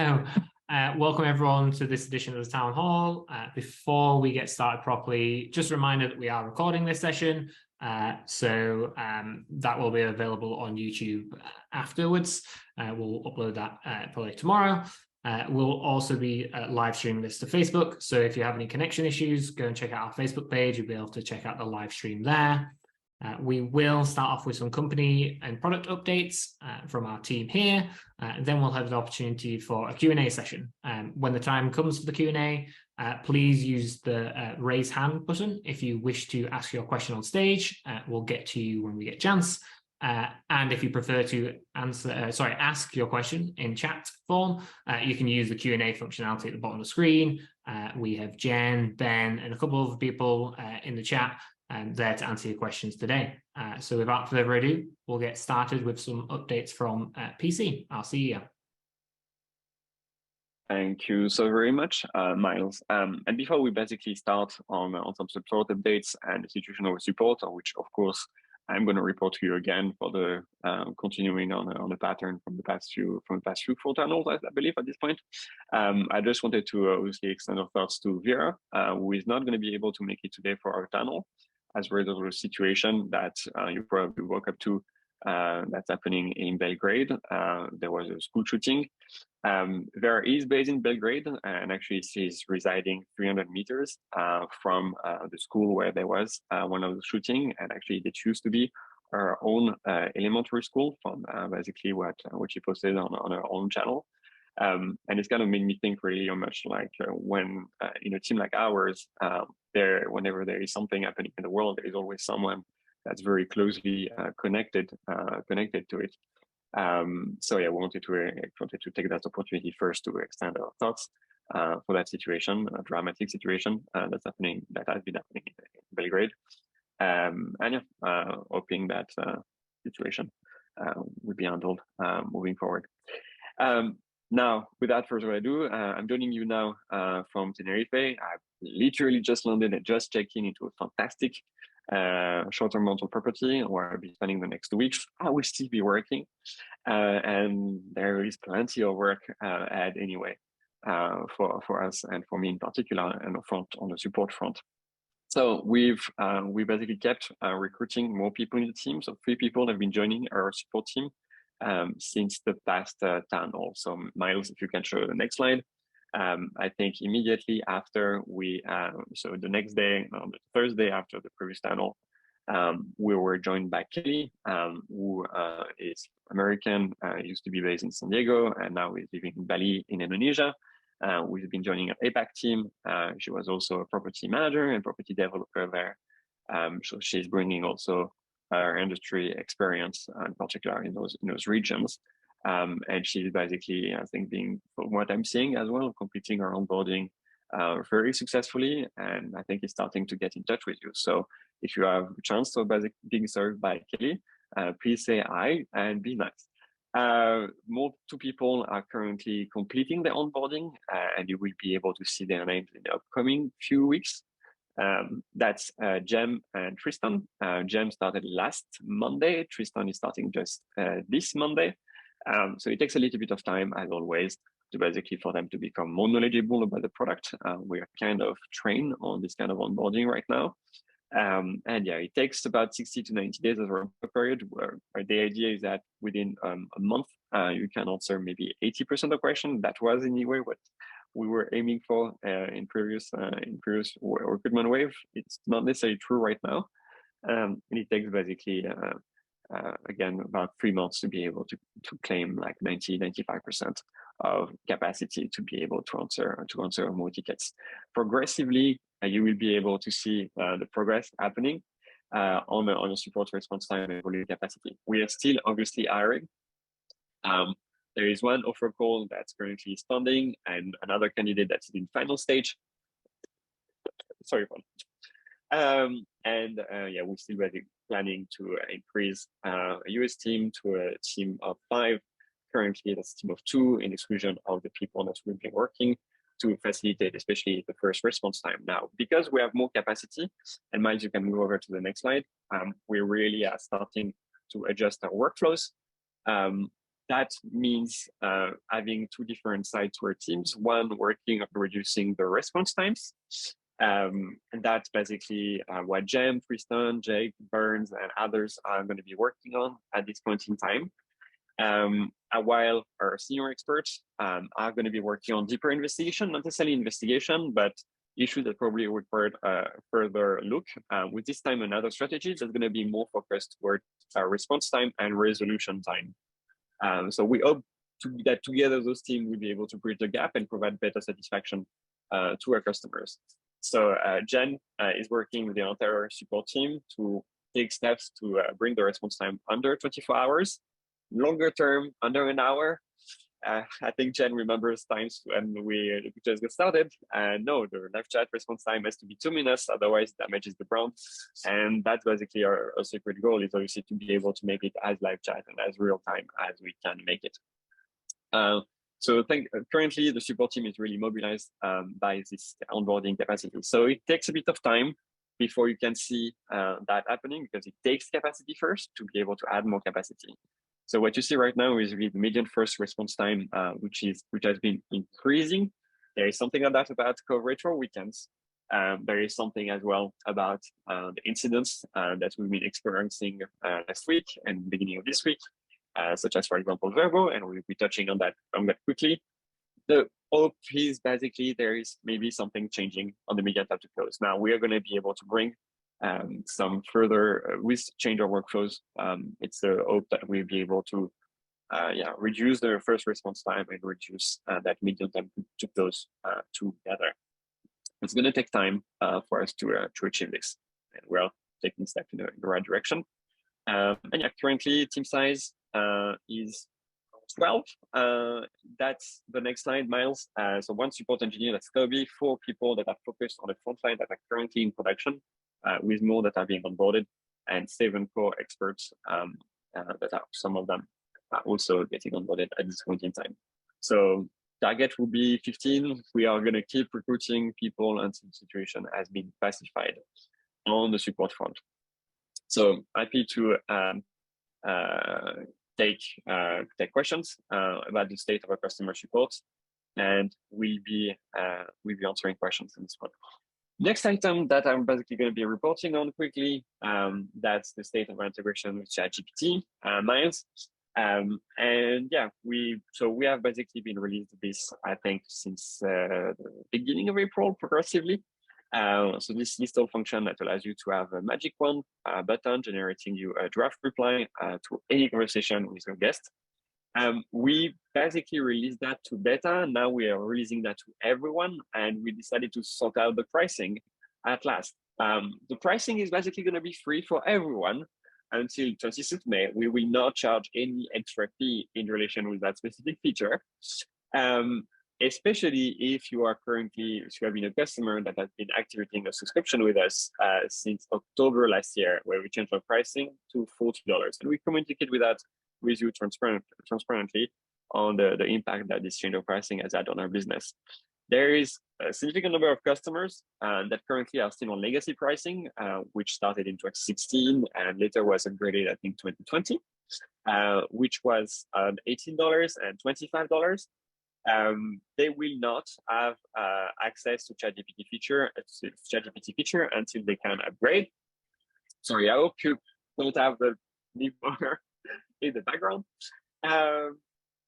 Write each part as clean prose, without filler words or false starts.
So, welcome everyone to this edition of the Town Hall. Before we get started properly, just a reminder that we are recording this session. So that will be available on YouTube afterwards. We'll upload that probably tomorrow. We'll also be live streaming this to Facebook. So if you have any connection issues, go and check out our Facebook page. You'll be able to check out the live stream there. We will start off with some company and product updates from our team here. Then we'll have the opportunity for a Q&A session. When the time comes for the Q&A, please use the raise hand button if you wish to ask your question on stage. We'll get to you when we get a chance. And if you prefer to ask your question in chat form, you can use the Q&A functionality at the bottom of the screen. We have Jen, Ben, and a couple of people in the chat there to answer your questions today. So without further ado, we'll get started with some updates from PC, our CEO. Thank you so very much, Miles. And before we basically start on some support updates and situational support, which of course I'm going to report to you again for the continuing on the pattern from the past few full tunnels, I believe at this point. I just wanted to obviously extend our thoughts to Vera, who is not going to be able to make it today for our tunnel, as a result of a situation that you probably woke up to that's happening in Belgrade. There was a school shooting. Vera is based in Belgrade, and actually she's residing 300 meters from the school where there was one of the shooting, and actually it used to be her own elementary school from basically what she posted on her own channel. And it's kind of made me think really how much like when in a team like ours, whenever there is something happening in the world, there is always someone that's very closely connected to it. So yeah, we wanted to take that opportunity first to extend our thoughts for that situation, a dramatic situation that has been happening in Belgrade. And yeah, hoping that situation will be handled moving forward. Now, without further ado, I'm joining you now from Tenerife. I've literally just landed and just checked into a fantastic short-term rental property where I'll be spending the next 2 weeks. I will still be working, and there is plenty of work ahead anyway for us and for me in particular, and on the support front. So we basically kept recruiting more people in the team. So 3 people have been joining our support team since the past town hall. So Miles, if you can show the next slide. I think immediately after so the next day, on the Thursday after the previous town hall, we were joined by Kelly, who is American, used to be based in San Diego, and now is living in Bali in Indonesia. We've been joining an APAC team. She was also a property manager and property developer there. So she's bringing also her industry experience, in particular in those regions. And she's basically, I think, from what I'm seeing as well, completing her onboarding very successfully. And I think he's starting to get in touch with you. So if you have a chance of being served by Kelly, please say hi and be nice. 2 people are currently completing their onboarding, and you will be able to see their names in the upcoming few weeks. That's Jem and Tristan. Jem started last Monday. Tristan is starting just this Monday. So it takes a little bit of time, as always, to basically for them to become more knowledgeable about the product. We are kind of trained on this kind of onboarding right now. And yeah, it takes about 60 to 90 days as a ramp-up period, where the idea is that within a month, you can answer maybe 80% of questions. That was anyway what we were aiming for in previous recruitment wave. It's not necessarily true right now. And it takes basically, again, about 3 months to be able to claim like 95% of capacity to be able to answer more tickets. Progressively, you will be able to see the progress happening on the support response time and volume capacity. We are still obviously hiring. There is one offer call that's currently standing and another candidate that's in final stage. Sorry for that. Yeah, we're still planning to increase a US team to a team of 5. Currently, that's a team of 2 in exclusion of the people that we've been working to facilitate, especially the first response time. Now, because we have more capacity, and Miles, you can move over to the next slide, we really are starting to adjust our workflows. that means having two different software teams, one working on reducing the response times. And that's basically what Jem, Tristan, Jake, Burns, and others are going to be working on at this point in time. While our senior experts are going to be working on deeper investigation, not necessarily investigation, but issues that probably required a further look. With this time, another strategy that's going to be more focused toward response time and resolution time. So we hope that together those teams will be able to bridge the gap and provide better satisfaction to our customers. So Jen is working with the entire support team to take steps to bring the response time under 24 hours, longer term, under an hour. I think Jen remembers times when we just got started. No, the live chat response time has to be 2 minutes, otherwise it damages the brand. And that's basically our secret goal, is obviously to be able to make it as live chat and as real time as we can make it. So currently the support team is really mobilized by this onboarding capacity. So it takes a bit of time before you can see that happening, because it takes capacity first to be able to add more capacity. So what you see right now is really the median first response time, which has been increasing. There is something like that about coverage for weekends. There is something as well about the incidents that we've been experiencing last week and beginning of this week, such as, for example, Vrbo, and we'll be touching on that quickly. The hope is basically there is maybe something changing on the media type to close. Now we are going to be able to bring some further with change of workflows. It's the hope that we'll be able to reduce the first response time and reduce that median time to close together. It's going to take time for us to achieve this, and we're taking steps in the right direction. And yeah, currently team size is 12. That's the next slide, Miles. So one support engineer, that's going to be 4 people that are focused on the front line that are currently in production, with more that are being onboarded, and 7 core experts that are, some of them are also getting onboarded at this point in time. So target will be 15. We are going to keep recruiting people until the situation has been pacified on the support front. So happy to take questions about the state of our customer support, and we'll be answering questions on this one. Next item that I'm basically going to be reporting on quickly, that's the state of our integration with ChatGPT, Miles. And yeah, we have basically been released this, I think, since the beginning of April progressively. So this list all function that allows you to have a magic wand button generating you a draft reply to any conversation with your guest. We basically released that to beta. Now we are releasing that to everyone, and we decided to sort out the pricing at last. The pricing is basically going to be free for everyone until 26th May. We will not charge any extra fee in relation with that specific feature. Especially if you have been a customer that has been activating a subscription with us since October last year, where we changed our pricing to $40. And we communicate with you transparently on the impact that this change of pricing has had on our business. There is a significant number of customers that currently are still on legacy pricing, which started in 2016 and later was upgraded, I think, 2020, which was $18 and $25. They will not have access to ChatGPT feature until they can upgrade. Sorry, I hope you don't have the newcomer in the background.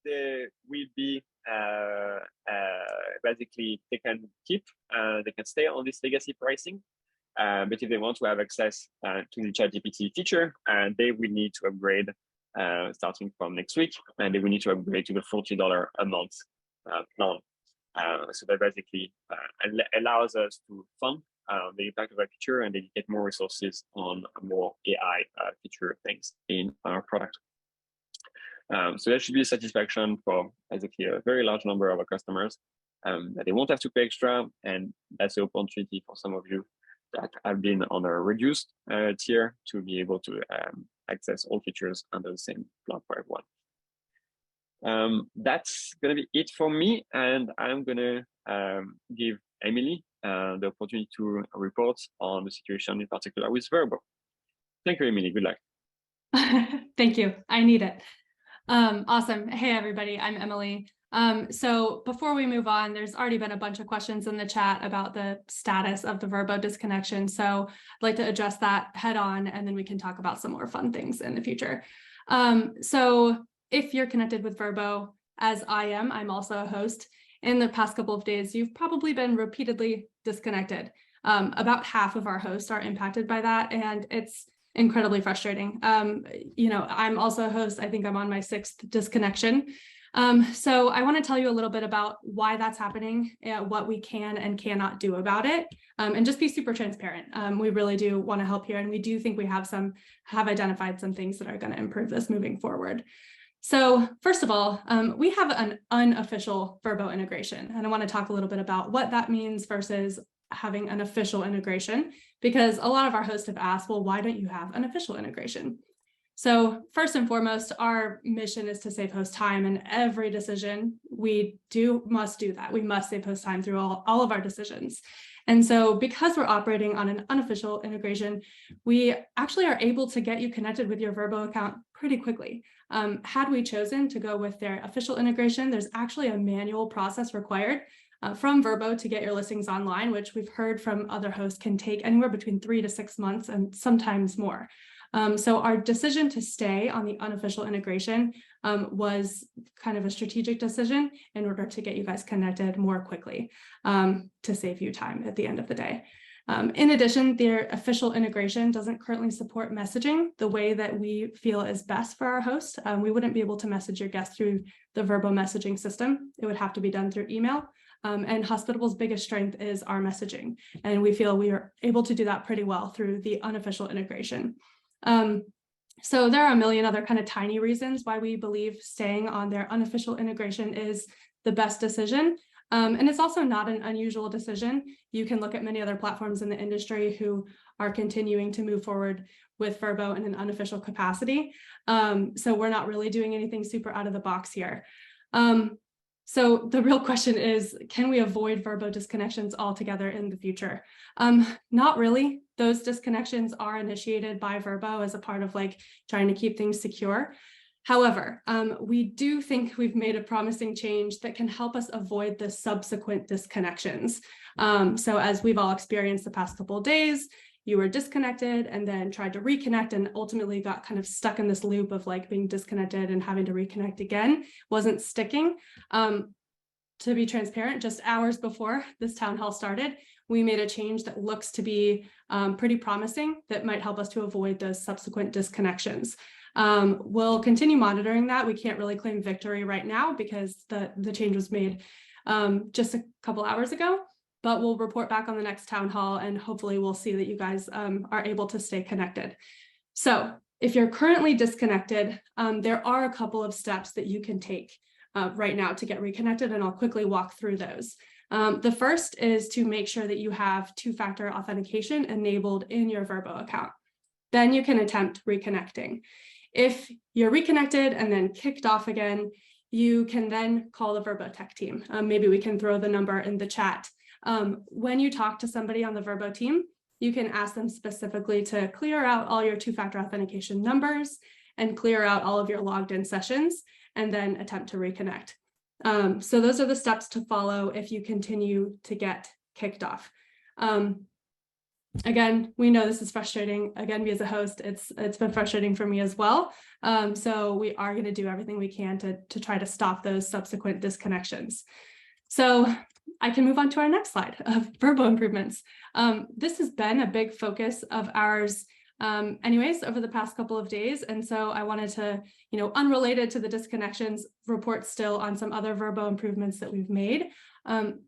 They will be basically they can stay on this legacy pricing, but if they want to have access to the ChatGPT feature, they will need to upgrade starting from next week, and they will need to upgrade to the $40 a month plan. So that basically allows us to fund the impact of our feature and dedicate more resources on more AI feature things in our product. So that should be a satisfaction for basically a very large number of our customers, that they won't have to pay extra, and that's the opportunity for some of you that have been on a reduced tier to be able to access all features under the same plan for everyone. That's going to be it for me, and I'm going to give Emily the opportunity to report on the situation in particular with Vrbo. Thank you, Emily. Good luck. Thank you. I need it. Awesome. Hey, everybody, I'm Emily. So before we move on, there's already been a bunch of questions in the chat about the status of the Vrbo disconnection. So I'd like to address that head on, and then we can talk about some more fun things in the future. So if you're connected with Vrbo, as I am, I'm also a host. In the past couple of days, you've probably been repeatedly disconnected. About half of our hosts are impacted by that, and it's incredibly frustrating. I'm also a host. I think I'm on my 6th disconnection. So I want to tell you a little bit about why that's happening, what we can and cannot do about it, and just be super transparent. We really do want to help here, and we do think we have identified some things that are going to improve this moving forward. So first of all, we have an unofficial Vrbo integration, and I want to talk a little bit about what that means versus having an official integration, because a lot of our hosts have asked, well, why don't you have an official integration? So first and foremost, our mission is to save host time, and every decision we must do that. We must save host time through all of our decisions. And so because we're operating on an unofficial integration, we actually are able to get you connected with your Vrbo account pretty quickly. Had we chosen to go with their official integration, there's actually a manual process required from Vrbo to get your listings online, which we've heard from other hosts can take anywhere between 3 to 6 months and sometimes more. So our decision to stay on the unofficial integration was kind of a strategic decision in order to get you guys connected more quickly to save you time at the end of the day. In addition, their official integration doesn't currently support messaging the way that we feel is best for our host. We wouldn't be able to message your guests through the Vrbo messaging system. It would have to be done through email. And Hospitable's biggest strength is our messaging. And we feel we are able to do that pretty well through the unofficial integration. So there are a million other kind of tiny reasons why we believe staying on their unofficial integration is the best decision. And it's also not an unusual decision. You can look at many other platforms in the industry who are continuing to move forward with Vrbo in an unofficial capacity. So we're not really doing anything super out of the box here. So the real question is, can we avoid Vrbo disconnections altogether in the future? Not really. Those disconnections are initiated by Vrbo as a part of trying to keep things secure. However, we do think we've made a promising change that can help us avoid the subsequent disconnections. So as we've all experienced the past couple of days, you were disconnected and then tried to reconnect and ultimately got kind of stuck in this loop of being disconnected and having to reconnect again, wasn't sticking. To be transparent, just hours before this town hall started, we made a change that looks to be pretty promising that might help us to avoid those subsequent disconnections. We'll continue monitoring that. We can't really claim victory right now because the change was made just a couple hours ago. But we'll report back on the next town hall, and hopefully we'll see that you guys are able to stay connected. So if you're currently disconnected, there are a couple of steps that you can take right now to get reconnected, and I'll quickly walk through those. The first is to make sure that you have two-factor authentication enabled in your Vrbo account. Then you can attempt reconnecting. If you're reconnected and then kicked off again, you can then call the Vrbo tech team. Maybe we can throw the number in the chat. When you talk to somebody on the Vrbo team, you can ask them specifically to clear out all your two-factor authentication numbers and clear out all of your logged in sessions, and then attempt to reconnect. So those are the steps to follow if you continue to get kicked off. Again, we know this is frustrating. Again, me as a host, it's been frustrating for me as well. So we are going to do everything we can to try to stop those subsequent disconnections. So I can move on to our next slide of Vrbo improvements. This has been a big focus of ours anyways over the past couple of days. And so I wanted to, unrelated to the disconnections, report still on some other Vrbo improvements that we've made.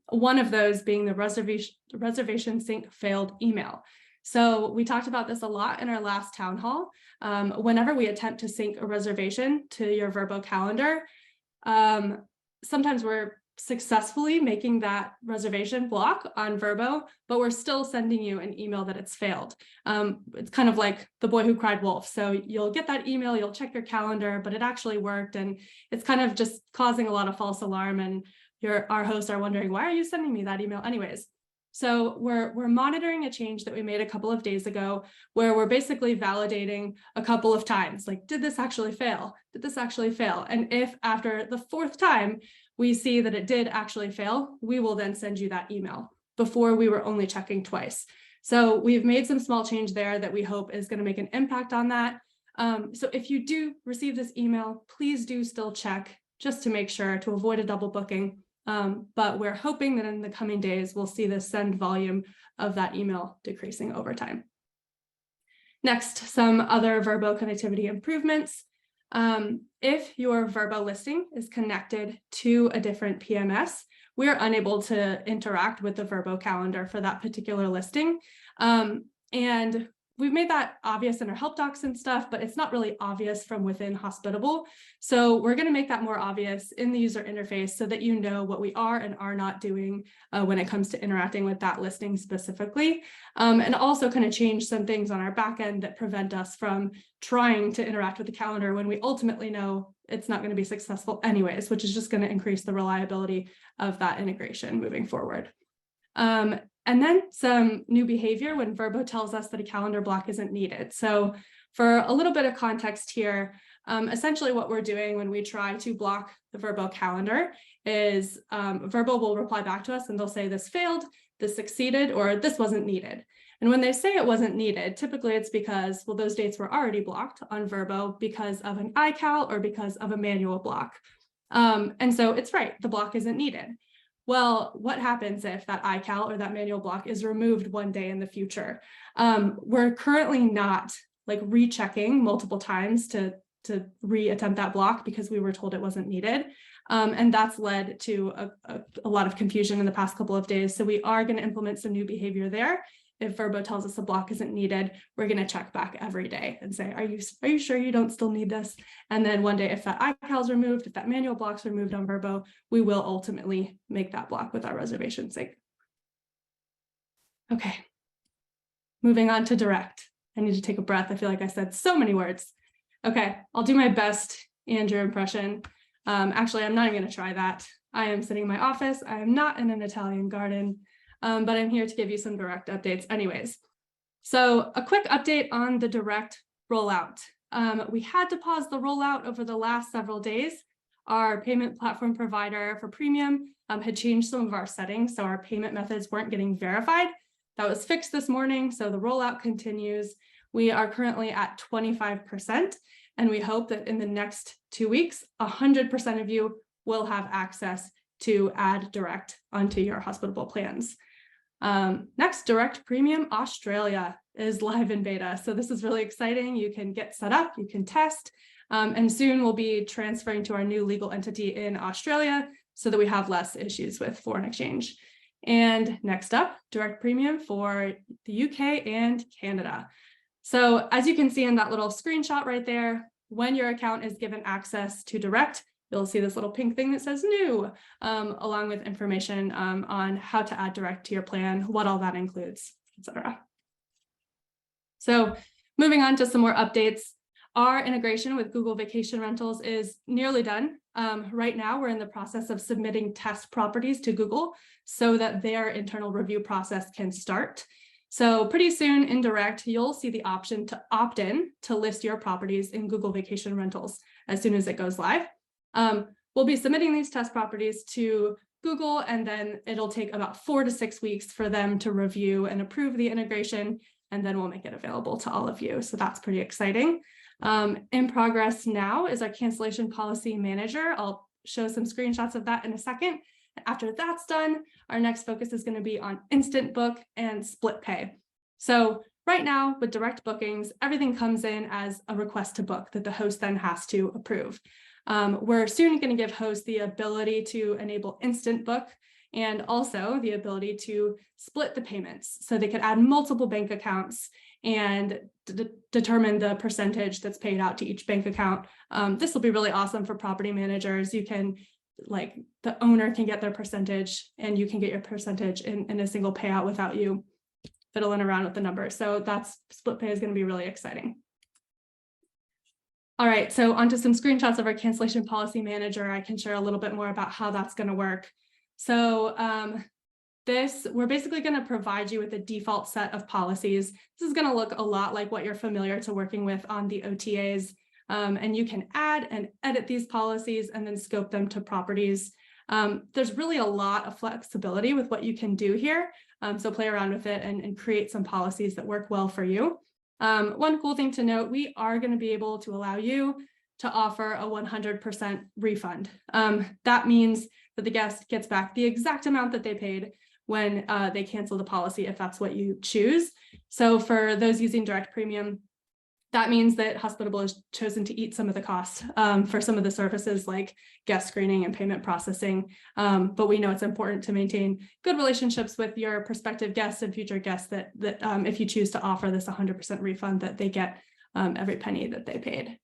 One of those being the reservation sync failed email. So we talked about this a lot in our last town hall. Whenever we attempt to sync a reservation to your Vrbo calendar, sometimes we're successfully making that reservation block on Vrbo, but we're still sending you an email that it's failed. It's kind of like the boy who cried wolf. So you'll get that email, you'll check your calendar, but it actually worked. And it's kind of just causing a lot of false alarm. And our hosts are wondering, why are you sending me that email anyways? So we're monitoring a change that we made a couple of days ago, where we're basically validating a couple of times, like, did this actually fail? Did this actually fail? And if after the 4th time we see that it did actually fail, we will then send you that email. Before, we were only checking twice. So we've made some small change there that we hope is going to make an impact on that. So if you do receive this email, please do still check, just to make sure, to avoid a double booking. But we're hoping that in the coming days, we'll see the send volume of that email decreasing over time. Next, some other Vrbo connectivity improvements. If your Vrbo listing is connected to a different PMS, we are unable to interact with the Vrbo calendar for that particular listing. And we've made that obvious in our help docs and stuff, but it's not really obvious from within Hospitable. So we're going to make that more obvious in the user interface so that you know what we are and are not doing when it comes to interacting with that listing specifically. And also kind of change some things on our back end that prevent us from trying to interact with the calendar when we ultimately know it's not going to be successful anyways, which is just going to increase the reliability of that integration moving forward. And then some new behavior when Vrbo tells us that a calendar block isn't needed. So for a little bit of context here, essentially what we're doing when we try to block the Vrbo calendar is Vrbo will reply back to us and they'll say this failed, this succeeded, or this wasn't needed. And when they say it wasn't needed, typically it's because, well, those dates were already blocked on Vrbo because of an iCal or because of a manual block. And so it's right, the block isn't needed. Well, what happens if that iCal or that manual block is removed one day in the future? We're currently not like rechecking multiple times to reattempt that block because we were told it wasn't needed. And that's led to a lot of confusion in the past couple of days. So we are going to implement some new behavior there. If Vrbo tells us a block isn't needed, we're going to check back every day and say, are you sure you don't still need this? And then one day, if that iCal is removed, if that manual block's removed on Vrbo, we will ultimately make that block with our reservation sync. Okay, moving on to direct. I need to take a breath. I feel like I said so many words. Okay, I'll do my best Andrew impression. Actually, I'm not even going to try that. I am sitting in my office. I am not in an Italian garden. But I'm here to give you some direct updates anyways. So a quick update on the direct rollout. We had to pause the rollout over the last several days. Our payment platform provider for premium had changed some of our settings, so our payment methods weren't getting verified. That was fixed this morning, so the rollout continues. We are currently at 25%, and we hope that in the next 2 weeks, 100% of you will have access to add direct onto your Hospitable plans. Next, Direct Premium Australia is live in beta. So this is really exciting. You can get set up, you can test, and soon we'll be transferring to our new legal entity in Australia so that we have less issues with foreign exchange. And next up, Direct Premium for the UK and Canada. So as you can see in that little screenshot right there, when your account is given access to Direct, you'll see this little pink thing that says new, along with information on how to add direct to your plan, what all that includes, etc. So moving on to some more updates. Our integration with Google Vacation Rentals is nearly done. Right now, we're in the process of submitting test properties to Google so that their internal review process can start. So pretty soon in Direct, you'll see the option to opt in to list your properties in Google Vacation Rentals as soon as it goes live. We'll be submitting these test properties to Google, and then it'll take about 4 to 6 weeks for them to review and approve the integration, and then we'll make it available to all of you. So that's pretty exciting. In progress now is our cancellation policy manager. I'll show some screenshots of that in a second. After that's done, our next focus is going to be on instant book and split pay. So right now with direct bookings, everything comes in as a request to book that the host then has to approve. We're soon going to give hosts the ability to enable instant book and also the ability to split the payments so they could add multiple bank accounts and determine the percentage that's paid out to each bank account. This will be really awesome for property managers. You can, like, the owner can get their percentage and you can get your percentage in a single payout without you fiddling around with the numbers. So that's split pay is going to be really exciting. All right, so onto some screenshots of our cancellation policy manager. I can share a little bit more about how that's going to work. So we're basically going to provide you with a default set of policies. This is going to look a lot like what you're familiar to working with on the OTAs. And you can add and edit these policies and then scope them to properties. There's really a lot of flexibility with what you can do here. So play around with it and create some policies that work well for you. One cool thing to note, we are going to be able to allow you to offer a 100% refund. That means that the guest gets back the exact amount that they paid when they cancel the policy, if that's what you choose. So for those using direct premium, that means that Hospitable has chosen to eat some of the costs for some of the services like guest screening and payment processing. But we know it's important to maintain good relationships with your prospective guests and future guests that if you choose to offer this 100% refund, that they get every penny that they paid.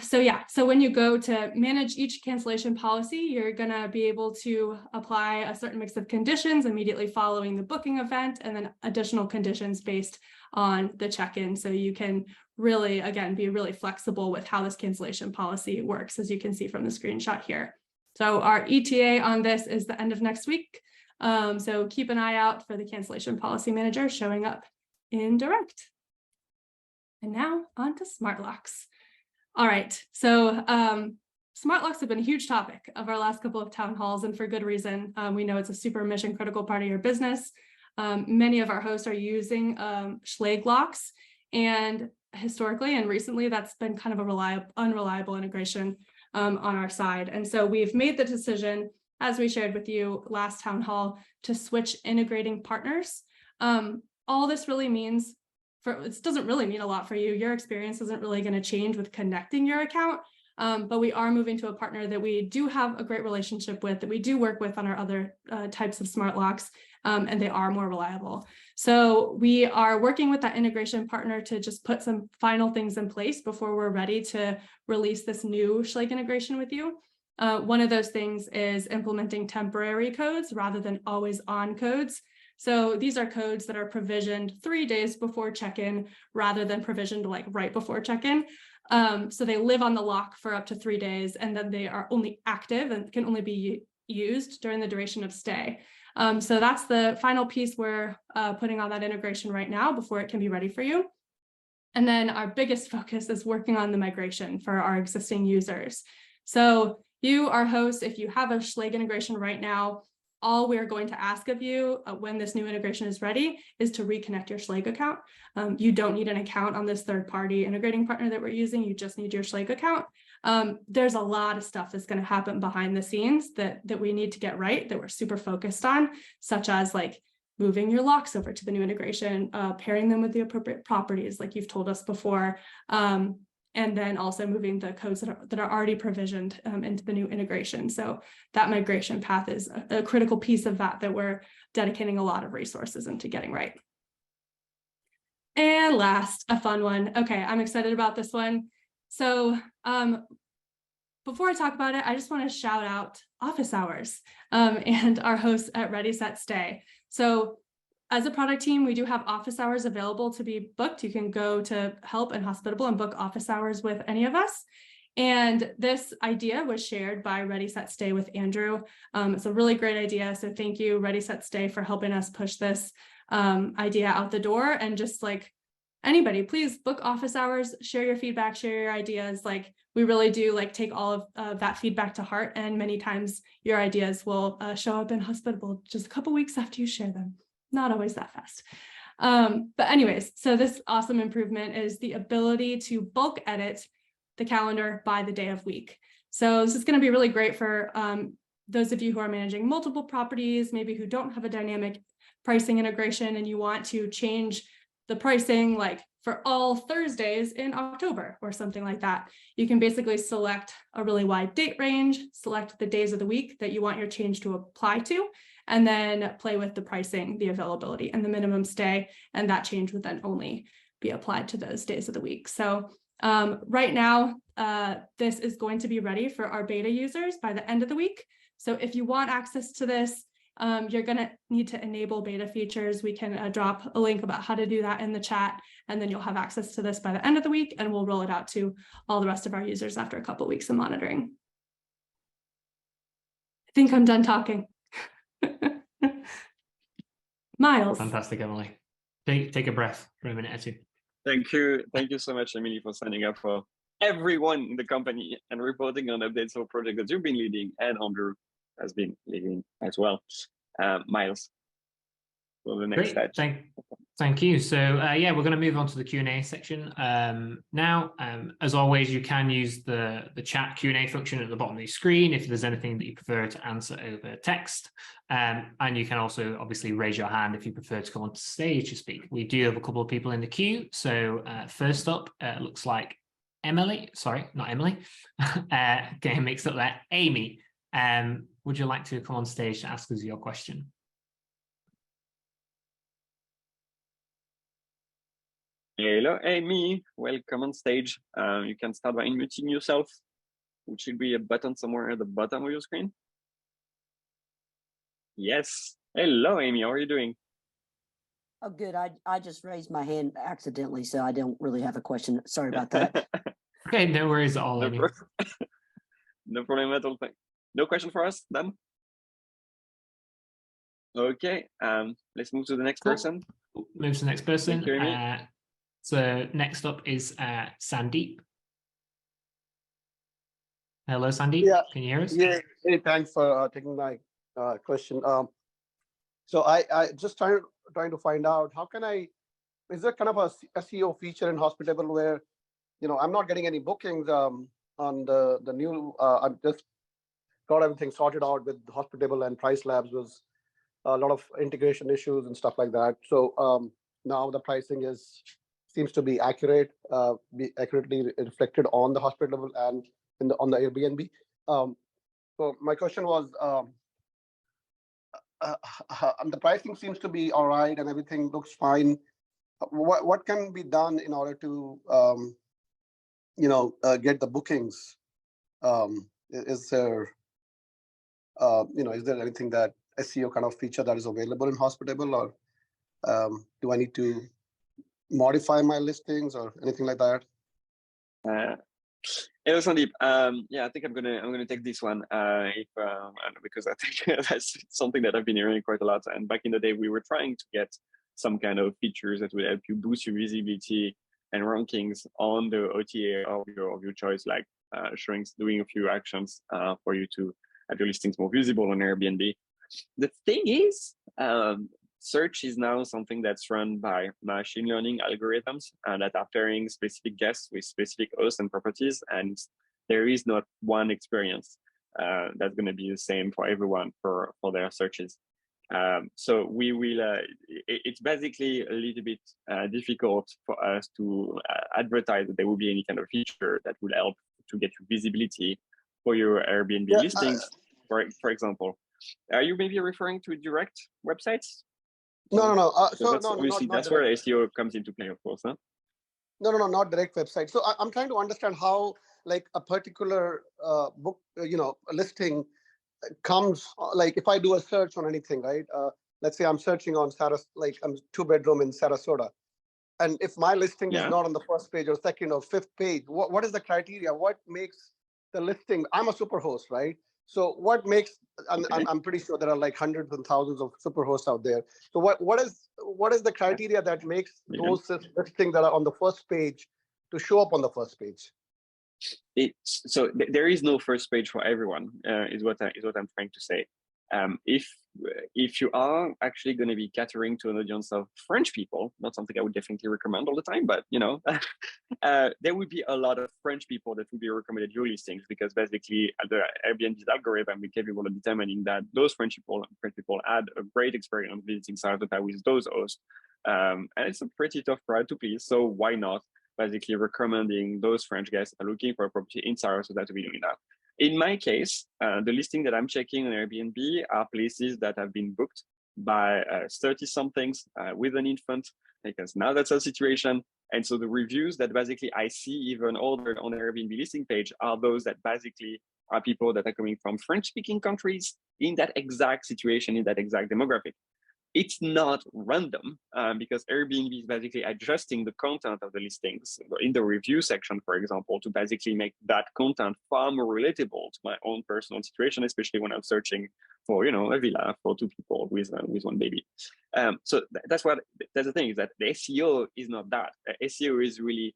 So when you go to manage each cancellation policy, you're going to be able to apply a certain mix of conditions immediately following the booking event, and then additional conditions based on the check-in. So you can really, again, be really flexible with how this cancellation policy works, as you can see from the screenshot here. So our ETA on this is the end of next week. So keep an eye out for the cancellation policy manager showing up in direct. And now on to smart locks. All right, so smart locks have been a huge topic of our last couple of town halls, and for good reason. We know it's a super mission critical part of your business. Many of our hosts are using Schlage locks, and historically and recently that's been kind of a unreliable integration on our side. And so we've made the decision, as we shared with you last town hall, to switch integrating partners. All this really means, it doesn't really mean a lot for you. Your experience isn't really going to change with connecting your account, but we are moving to a partner that we do have a great relationship with, that we do work with on our other types of smart locks, and they are more reliable. So we are working with that integration partner to just put some final things in place before we're ready to release this new Schlage integration with you. One of those things is implementing temporary codes rather than always on codes. So these are codes that are provisioned 3 days before check-in rather than provisioned like right before check-in. So they live on the lock for up to 3 days, and then they are only active and can only be used during the duration of stay. So that's the final piece we're putting on that integration right now before it can be ready for you. And then our biggest focus is working on the migration for our existing users. So you, our host, if you have a Schlage integration right now, all we're going to ask of you when this new integration is ready is to reconnect your Schlage account. You don't need an account on this third-party integrating partner that we're using. You just need your Schlage account. There's a lot of stuff that's going to happen behind the scenes that we need to get right, that we're super focused on, such as like moving your locks over to the new integration, pairing them with the appropriate properties, like you've told us before, and then also moving the codes that are already provisioned into the new integration. So that migration path is a critical piece of that we're dedicating a lot of resources into getting right. And last, a fun one. Okay, I'm excited about this one. So before I talk about it, I just want to shout out office hours and our hosts at Ready, Set, Stay. So as a product team, we do have office hours available to be booked. You can go to Help and Hospitable and book office hours with any of us. And this idea was shared by Ready, Set, Stay with Andrew. It's a really great idea. So thank you, Ready, Set, Stay, for helping us push this idea out the door. And just like anybody, please book office hours, share your feedback, share your ideas. Like we really do like take all of that feedback to heart. And many times your ideas will show up in Hospitable just a couple weeks after you share them. Not always that fast. But anyways, so this awesome improvement is the ability to bulk edit the calendar by the day of week. So this is going to be really great for those of you who are managing multiple properties, maybe who don't have a dynamic pricing integration, and you want to change the pricing like for all Thursdays in October or something like that. You can basically select a really wide date range, select the days of the week that you want your change to apply to, and then play with the pricing, the availability, and the minimum stay, and that change would then only be applied to those days of the week. So right now, this is going to be ready for our beta users by the end of the week. So if you want access to this, you're going to need to enable beta features. We can drop a link about how to do that in the chat, and then you'll have access to this by the end of the week, and we'll roll it out to all the rest of our users after a couple of weeks of monitoring. I think I'm done talking. Miles. Fantastic, Emily. Take a breath for a minute or two. Thank you so much, Emily, for signing up for everyone in the company and reporting on updates for projects that you've been leading, and Andrew has been leading as well. Miles, for the next Great, stage. thank you. So yeah, we're going to move on to the Q&A section now. As always, you can use the chat Q&A function at the bottom of your screen if there's anything that you prefer to answer over text. And you can also obviously raise your hand if you prefer to come onto stage to speak. We do have a couple of people in the queue. So first up, looks like Emily. Sorry, not Emily. Getting mixed up there. Amy, would you like to come on stage to ask us your question? Hello, Amy. Welcome on stage. You can start by unmuting yourself, which should be a button somewhere at the bottom of your screen. Yes. Hello, Amy. How are you doing? Oh, good. I just raised my hand accidentally, so I don't really have a question. Sorry about that. Okay, no worries at all. No problem at all. No question for us, then? Okay, let's move to the next person. Move to the next person. Thank you, Amy. So next up is Sandeep. Hello, Sandeep. Yeah. Can you hear us? Yeah. Hey, thanks for taking my question. So I just trying to find out is there kind of a SEO feature in Hospitable where, I'm not getting any bookings on the new. I've just got everything sorted out with Hospitable, and Price Labs was a lot of integration issues and stuff like that. So now the pricing seems to be accurately reflected on the Hospitable and on the Airbnb. So my question was, the pricing seems to be all right and everything looks fine. What can be done in order to get the bookings? Is there anything that SEO kind of feature that is available in Hospitable, or do I need to modify my listings or anything like that? Hello, Sandeep. Yeah, I think I'm gonna take this one because I think that's something that I've been hearing quite a lot. And back in the day, we were trying to get some kind of features that would help you boost your visibility and rankings on the OTA of your choice, like doing a few actions for you to have your listings more visible on Airbnb. The thing is, search is now something that's run by machine learning algorithms that are pairing specific guests with specific hosts and properties, and there is not one experience that's going to be the same for everyone for their searches. So we will. It's basically a little bit difficult for us to advertise that there will be any kind of feature that will help to get you visibility for your Airbnb listings, for example. Are you maybe referring to direct websites? No. That's where SEO comes into play, of course. Huh? No, not direct website. So I'm trying to understand how, like, a particular book, listing comes. Like, if I do a search on anything, right? Let's say I'm searching on I'm 2-bedroom in Sarasota, and if my listing is not on the first page or second or fifth page, what is the criteria? What makes the listing? I'm a super host, right? So what makes, I'm pretty sure there are like hundreds and thousands of super hosts out there. So what is the criteria that makes those listings that are on the first page to show up on the first page? So there is no first page for everyone, is what I'm trying to say. If you are actually going to be catering to an audience of French people, not something I would definitely recommend all the time, but there would be a lot of French people that would be recommended your listings, because basically the Airbnb's algorithm is capable of determining that those French people had a great experience visiting Sarasota with those hosts, and it's a pretty tough crowd to please. So why not basically recommending those French guests that are looking for a property in Sarasota to be doing that? In my case, the listing that I'm checking on Airbnb are places that have been booked by 30-somethings with an infant, because now that's a situation. And so the reviews that basically I see even older on the Airbnb listing page are those that basically are people that are coming from French-speaking countries in that exact situation, in that exact demographic. it's not random because Airbnb is basically adjusting the content of the listings in the review section, for example, to basically make that content far more relatable to my own personal situation, especially when I'm searching for, you know, a villa for 2 people with one baby. So that's the thing, is that the SEO is not that. SEO is really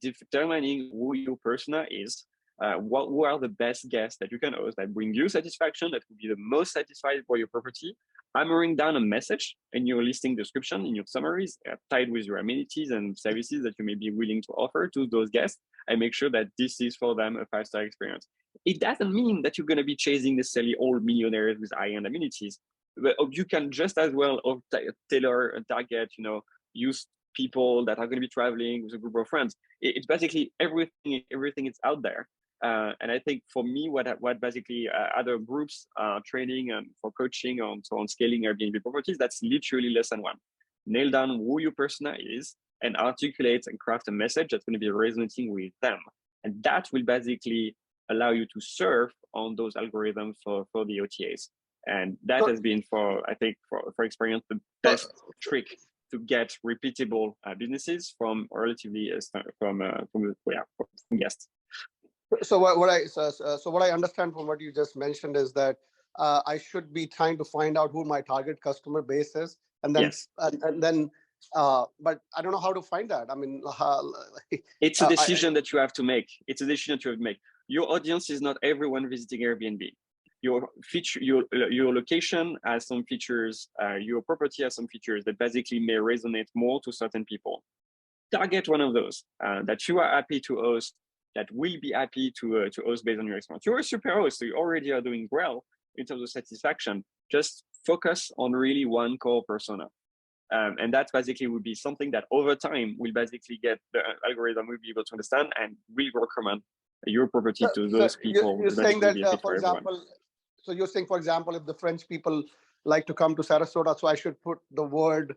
determining who your persona is. Who are the best guests that you can host that bring you satisfaction, that will be the most satisfied for your property, hammering down a message in your listing description, in your summaries, tied with your amenities and services that you may be willing to offer to those guests, and make sure that this is for them a 5-star experience. It doesn't mean that you're going to be chasing necessarily all millionaires with high-end amenities, but you can just as well tailor a target, you know, use people that are going to be traveling with a group of friends. It's basically everything is out there. And I think for me, what basically other groups training and for coaching on scaling Airbnb properties, that's literally lesson 1. Nail down who your persona is and articulate and craft a message that's going to be resonating with them. And that will basically allow you to surf on those algorithms for the OTAs. And that has been, I think, for experience, the best trick to get repeatable businesses from relatively from guests. So what I understand from what you just mentioned is that I should be trying to find out who my target customer base is, and then yes. and then but I don't know how to find that. I mean, it's a decision that you have to make. It's a decision that you have to make. Your audience is not everyone visiting Airbnb. Your location has some features. Your property has some features that basically may resonate more to certain people. Target one of those that you are happy to host, that will be happy to host based on your experience. You're a super host, so you already are doing well in terms of satisfaction. Just focus on really one core persona. And that basically would be something that over time will basically get the algorithm will be able to understand and will recommend your property to those people. You're saying that, for example, so you're saying, for example, if the French people like to come to Sarasota, so I should put the word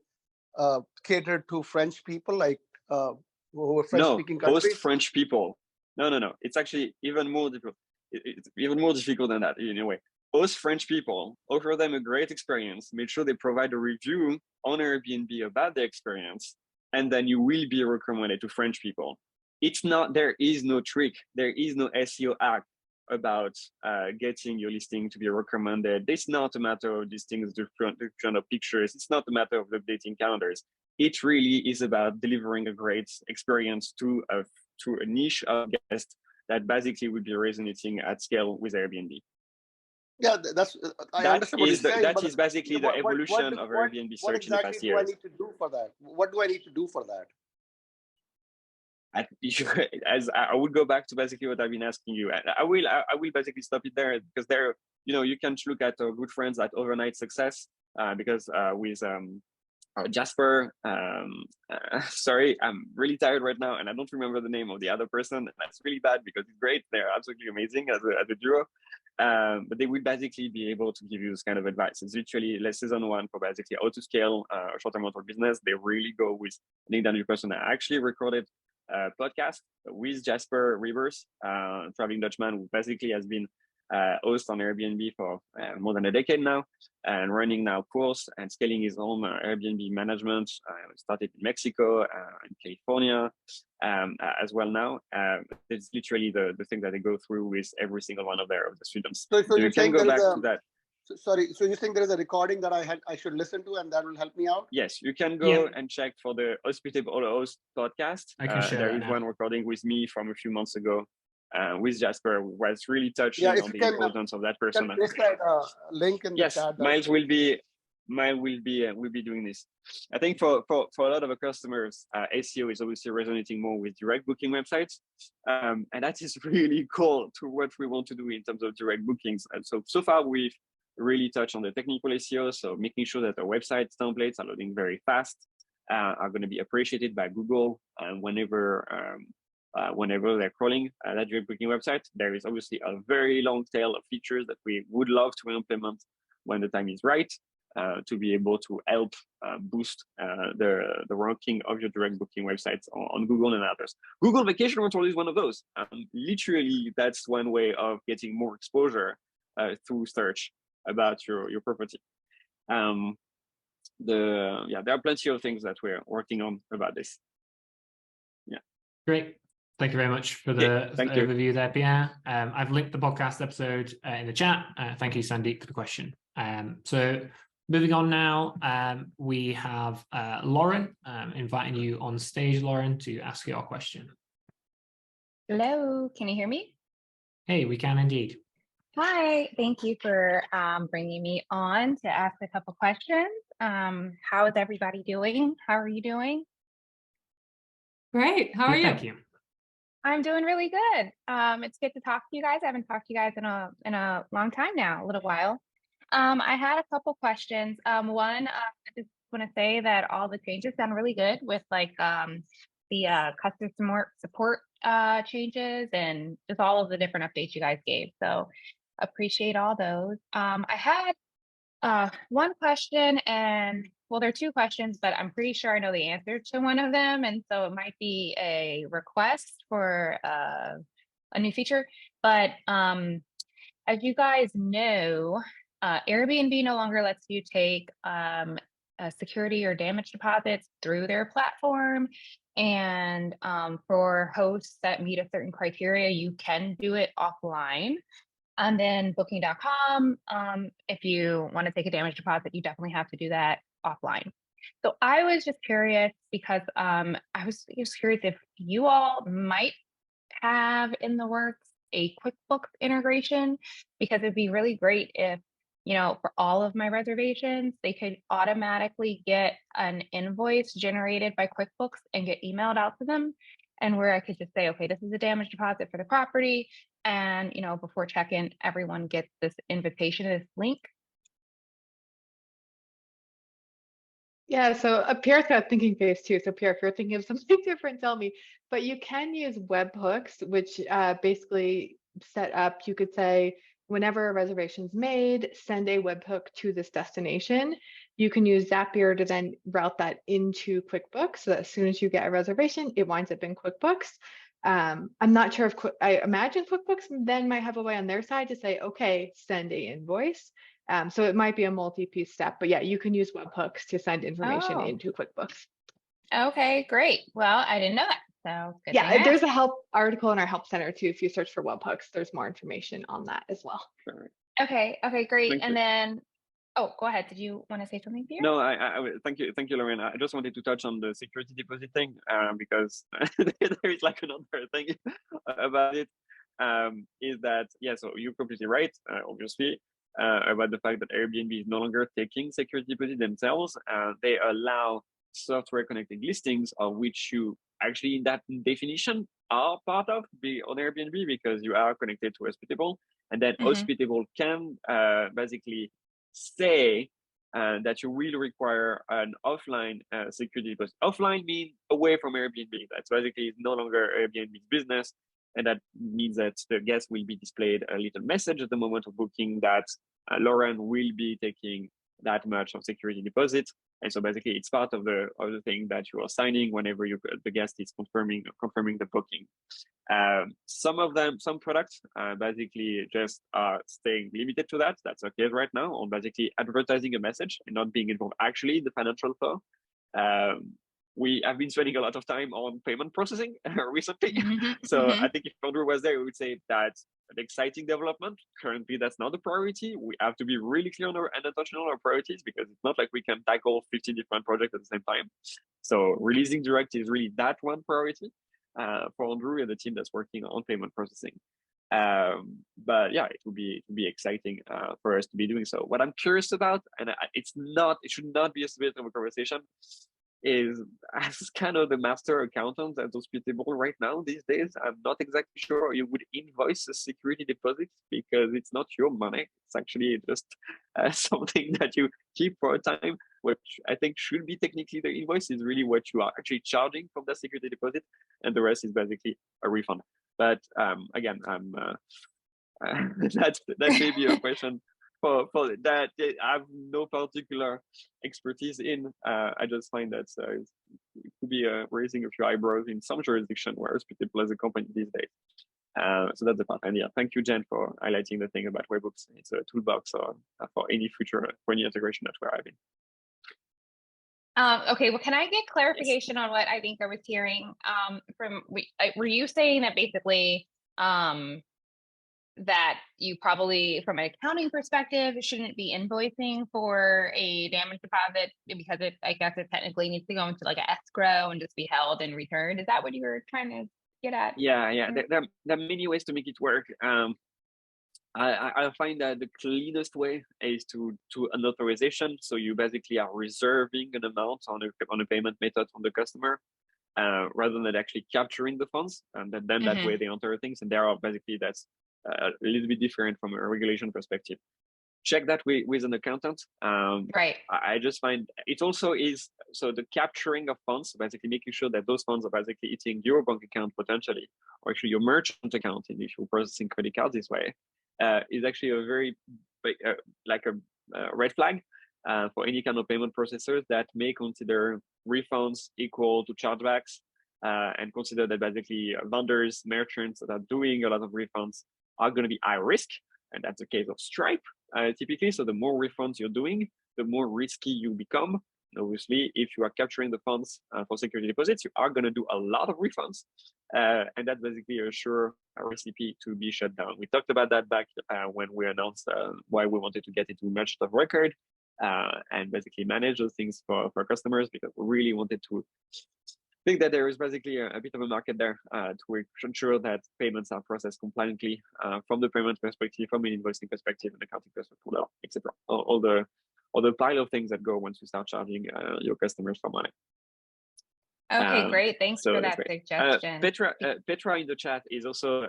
catered to French people, like who are French-speaking countries? Host French people. No. It's actually even more difficult. It's even more difficult than that in a way. Host French people, offer them a great experience, make sure they provide a review on Airbnb about the experience, and then you will be recommended to French people. It's not, there is no trick. There is no SEO hack about getting your listing to be recommended. It's not a matter of listing different of pictures. It's not a matter of updating calendars. It really is about delivering a great experience to a niche of guests that basically would be resonating at scale with Airbnb. Yeah, I understand what you're saying. That is basically the evolution of Airbnb search in the past years. What exactly do I need to do for that? What do I need to do for that? As I would go back to basically what I've been asking you. I will basically stop it there, because there, you can look at our good friends at Overnight Success, because with Jasper, sorry, I'm really tired right now and I don't remember the name of the other person. That's really bad because it's great. They're absolutely amazing as a duo. But they will basically be able to give you this kind of advice. It's literally season 1 for basically how to scale a short-term rental business. They really go with an down person. I actually recorded a podcast with Jasper Rivers, traveling Dutchman, who basically has been host on Airbnb for more than a decade now, and running now course and scaling his own Airbnb management. Started in Mexico, in California as well now. It's literally the thing that they go through with every single one of the students. So you can go back to that. Sorry, so you think there is a recording that I should listen to and that will help me out? Yes, you can go and check for the Hospitable Hosts podcast. There is one recording with me from a few months ago. With Jasper, was really touching on the importance of that person. Can place that link in the chat. Miles will be doing this. I think for a lot of our customers, SEO is obviously resonating more with direct booking websites, and that is really cool to what we want to do in terms of direct bookings. And so far we've really touched on the technical SEO, so making sure that our website templates are loading very fast, are going to be appreciated by Google, whenever they're crawling that direct booking website. There is obviously a very long tail of features that we would love to implement when the time is right, to be able to help boost the ranking of your direct booking websites on Google and others. Google Vacation Rental is one of those. Literally, that's one way of getting more exposure through search about your property. there are plenty of things that we're working on about this. Yeah. Great. Thank you very much for the overview there, Pierre. I've linked the podcast episode in the chat. Thank you, Sandeep, for the question. So moving on now, we have Lauren, inviting you on stage, Lauren, to ask your question. Hello, can you hear me? Hey, we can indeed. Hi, thank you for bringing me on to ask a couple questions. How is everybody doing? How are you doing? Great. How are you? Thank you. I'm doing really good. It's good to talk to you guys. I haven't talked to you guys in a long time now, a little while. I had a couple questions. One, I just want to say that all the changes sound really good with like the customer support changes and just all of the different updates you guys gave. So appreciate all those. I had one question, and well, there are two questions, but I'm pretty sure I know the answer to one of them. And so it might be a request for a new feature. But as you guys know, Airbnb no longer lets you take security or damage deposits through their platform. And for hosts that meet a certain criteria, you can do it offline. And then booking.com, if you want to take a damage deposit, you definitely have to do that offline. So I was just curious because I was just curious if you all might have in the works a QuickBooks integration, because it'd be really great if, you know, for all of my reservations, they could automatically get an invoice generated by QuickBooks and get emailed out to them. And where I could just say, okay, this is a damage deposit for the property. And, you know, before check-in, everyone gets this invitation, this link. Yeah, so Pierre's got a thinking phase too. So Pierre, if you're thinking of something different, tell me. But you can use webhooks, which basically set up, you could say, whenever a reservation's made, send a webhook to this destination. You can use Zapier to then route that into QuickBooks. So that as soon as you get a reservation, it winds up in QuickBooks. I'm not sure if I imagine QuickBooks then might have a way on their side to say, okay, send a invoice. So it might be a multi-piece step, but yeah, you can use webhooks to send information into QuickBooks. Okay, great. Well, I didn't know that. So good yeah, there's a help article in our help center too. If you search for webhooks, there's more information on that as well. Okay, great. And then, oh, go ahead. Did you want to say something, Pierre? No, thank you, Lauren. I just wanted to touch on the security deposit thing because there is like another thing about it. Is that so you're completely right, obviously, about the fact that Airbnb is no longer taking security deposit themselves. They allow software connected listings, of which you actually in that definition are part of on Airbnb because you are connected to Hospitable, and then Hospitable can basically say that you will require an offline security deposit. Offline means away from Airbnb. That's basically no longer Airbnb's business. And that means that the guest will be displayed a little message at the moment of booking that Lauren will be taking that much of security deposit. And so basically it's part of the thing that you are signing whenever the guest is confirming the booking. Some products basically just are staying limited to that. That's okay right now on basically advertising a message and not being involved actually in the financial flow. We have been spending a lot of time on payment processing recently. I think if Andrew was there, we would say that's an exciting development. Currently, that's not a priority. We have to be really clear on and intentional on our priorities because it's not like we can tackle 15 different projects at the same time. So releasing direct is really that one priority for Andrew and the team that's working on payment processing. But yeah, it would be exciting for us to be doing so. What I'm curious about, and it should not be a bit of a conversation, is as kind of the master accountant at Hospitable right now these days, I'm not exactly sure you would invoice a security deposit because it's not your money. It's actually just something that you keep for a time, which I think should be technically the invoice is really what you are actually charging from the security deposit, and the rest is basically a refund. But again, that may be a question for that I have no particular expertise in. I just find that it could be raising a few eyebrows in some jurisdiction where Hospitable as a company these days. So that's the part. And yeah, thank you, Jen, for highlighting the thing about webhooks. It's a toolbox for any future integration that we're having. Okay, well, can I get clarification on what I think I was hearing were you saying that basically that you probably, from an accounting perspective, shouldn't be invoicing for a damage deposit because I guess it technically needs to go into like an escrow and just be held and returned? Is that what you were trying to get at? Yeah. There are many ways to make it work. I find that the cleanest way is to an authorization. So you basically are reserving an amount on a payment method from the customer, rather than actually capturing the funds, and then that way they enter things. And there are basically that's a little bit different from a regulation perspective. Check that with an accountant. Right. I just find it also is, so the capturing of funds, basically making sure that those funds are basically hitting your bank account potentially, or actually your merchant account if you're processing credit cards this way, is actually a very big, like a red flag for any kind of payment processors that may consider refunds equal to chargebacks, and consider that basically vendors, merchants that are doing a lot of refunds are going to be high risk. And that's the case of Stripe, typically. So the more refunds you're doing, the more risky you become. And obviously, if you are capturing the funds for security deposits, you are going to do a lot of refunds. And that's basically a sure recipe to be shut down. We talked about that back when we announced why we wanted to get into merchant of record and basically manage those things for customers, because we really wanted to think that there is basically a bit of a market there to ensure that payments are processed compliantly from the payment perspective, from an invoicing perspective, and accounting perspective, etc. All the pile of things that go once you start charging your customers for money. Okay, great. Thanks for that great. suggestion. Petra in the chat is also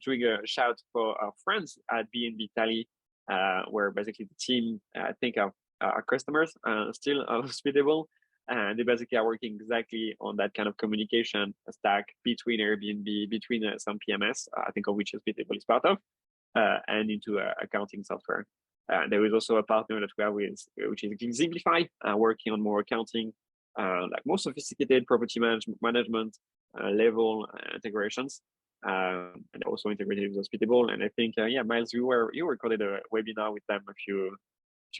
doing a shout for our friends at BNB Tally, where basically the team, I think, our customers still are hospitable. And they basically are working exactly on that kind of communication stack between Airbnb, between some PMS, I think of which Hospitable is part of, and into accounting software. There is also a partner that we have with, which is Exemplify, working on more accounting, like more sophisticated property management level integrations, and also integrated with Hospitable. And I think, yeah, Miles, you recorded a webinar with them a few